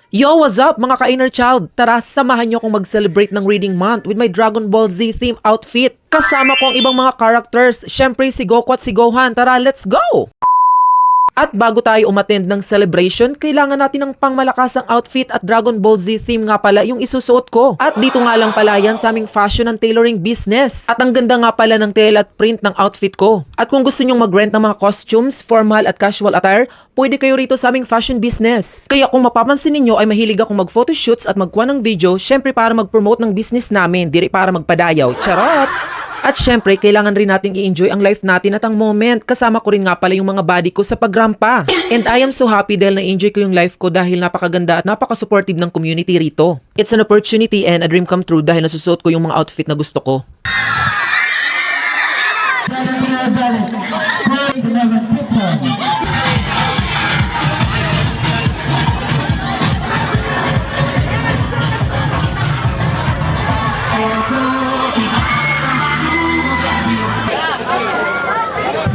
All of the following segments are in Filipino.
Yo, what's up mga ka-inner child? Tara, samahan niyo akong mag-celebrate ng Reading Month with my Dragon Ball Z theme outfit. Kasama ko ang ibang mga characters, syempre si Goku at si Gohan. Tara, let's go! At bago tayo umattend ng celebration, kailangan natin ng pangmalakasang outfit at Dragon Ball Z theme nga pala yung isusuot ko. At dito nga lang pala yan sa aming fashion and tailoring business. At ang ganda nga pala ng tail at print ng outfit ko. At kung gusto nyong mag-rent ng mga costumes, formal at casual attire, pwede kayo rito sa aming fashion business. Kaya kung mapapansin ninyo ay mahilig akong mag-photoshoots at magkuha ng video, syempre para mag-promote ng business namin, diri para magpadayaw. Charot! At syempre, kailangan rin natin i-enjoy ang life natin at ang moment. Kasama ko rin nga pala yung mga body ko sa pagrampa. And I am so happy dahil na-enjoy ko yung life ko dahil napakaganda at napaka-supportive ng community rito. It's an opportunity and a dream come true dahil nasusuot ko yung mga outfit na gusto ko.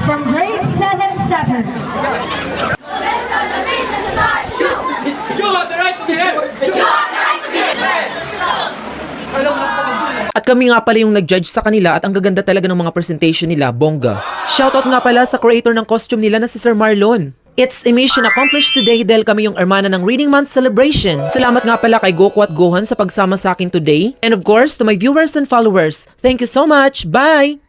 From grade 7 Saturn. You have the right to be here! At kami nga pala yung nag-judge sa kanila at ang gaganda talaga ng mga presentation nila, bongga. Shoutout nga pala sa creator ng costume nila na si Sir Marlon. It's a mission accomplished today dahil kami yung armana ng Reading Month celebration. Salamat nga pala kay Goku at Gohan sa pagsama sa akin today. And of course, to my viewers and followers, thank you so much. Bye!